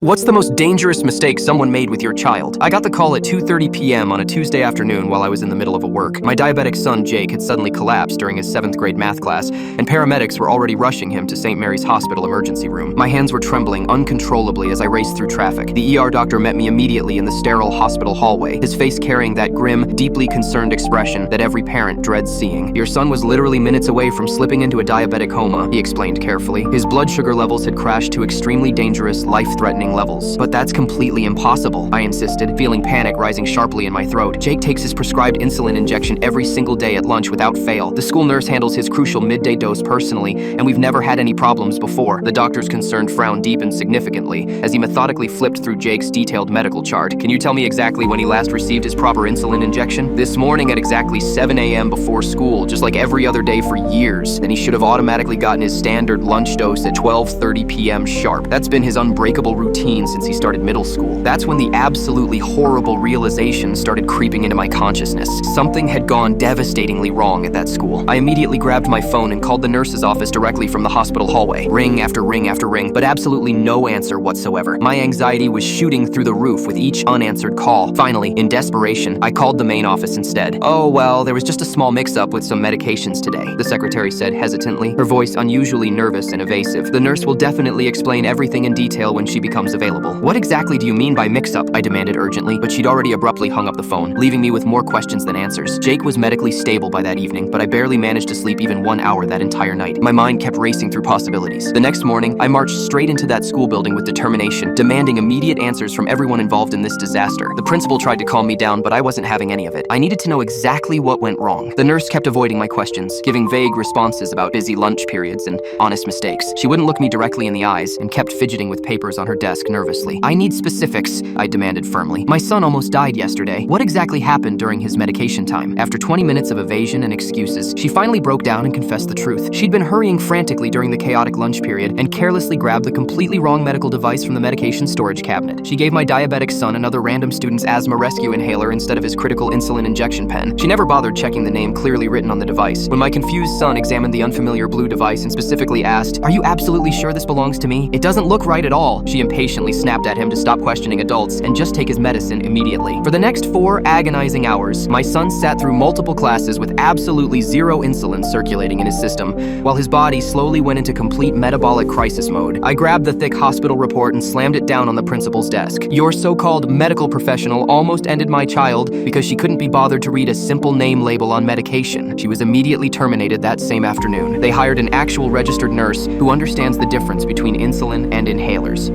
What's the most dangerous mistake someone made with your child? I got the call at 2:30 p.m. on a Tuesday afternoon while I was in the middle of a work. My diabetic son, Jake, had suddenly collapsed during his 7th grade math class, and paramedics were already rushing him to St. Mary's Hospital emergency room. My hands were trembling uncontrollably as I raced through traffic. The ER doctor met me immediately in the sterile hospital hallway, his face carrying that grim, deeply concerned expression that every parent dreads seeing. "Your son was literally minutes away from slipping into a diabetic coma," he explained carefully. His blood sugar levels had crashed to extremely dangerous, life-threatening levels. "But that's completely impossible," I insisted, feeling panic rising sharply in my throat. "Jake takes his prescribed insulin injection every single day at lunch without fail. The school nurse handles his crucial midday dose personally, and we've never had any problems before." The doctor's concerned frown deepened significantly as he methodically flipped through Jake's detailed medical chart. "Can you tell me exactly when he last received his proper insulin injection?" "This morning at exactly 7 a.m. before school, just like every other day for years. Then he should have automatically gotten his standard lunch dose at 12:30 p.m. sharp. That's been his unbreakable routine since he started middle school." That's when the absolutely horrible realization started creeping into my consciousness. Something had gone devastatingly wrong at that school. I immediately grabbed my phone and called the nurse's office directly from the hospital hallway. Ring after ring after ring, but absolutely no answer whatsoever. My anxiety was shooting through the roof with each unanswered call. Finally, in desperation, I called the main office instead. "Oh, well, there was just a small mix-up with some medications today," the secretary said hesitantly, her voice unusually nervous and evasive. "The nurse will definitely explain everything in detail when she becomes available." "What exactly do you mean by mix-up?" I demanded urgently, but she'd already abruptly hung up the phone, leaving me with more questions than answers. Jake was medically stable by that evening, but I barely managed to sleep even 1 hour that entire night. My mind kept racing through possibilities. The next morning, I marched straight into that school building with determination, demanding immediate answers from everyone involved in this disaster. The principal tried to calm me down, but I wasn't having any of it. I needed to know exactly what went wrong. The nurse kept avoiding my questions, giving vague responses about busy lunch periods and honest mistakes. She wouldn't look me directly in the eyes and kept fidgeting with papers on her desk nervously. "I need specifics," I demanded firmly. "My son almost died yesterday. What exactly happened during his medication time?" After 20 minutes of evasion and excuses, she finally broke down and confessed the truth. She'd been hurrying frantically during the chaotic lunch period and carelessly grabbed the completely wrong medical device from the medication storage cabinet. She gave my diabetic son another random student's asthma rescue inhaler instead of his critical insulin injection pen. She never bothered checking the name clearly written on the device. When my confused son examined the unfamiliar blue device and specifically asked, "Are you absolutely sure this belongs to me? It doesn't look right at all," she impatiently snapped at him to stop questioning adults and just take his medicine immediately. For the next 4 agonizing hours, my son sat through multiple classes with absolutely zero insulin circulating in his system, while his body slowly went into complete metabolic crisis mode. I grabbed the thick hospital report and slammed it down on the principal's desk. "Your so-called medical professional almost ended my child because she couldn't be bothered to read a simple name label on medication." She was immediately terminated that same afternoon. They hired an actual registered nurse who understands the difference between insulin and inhalers.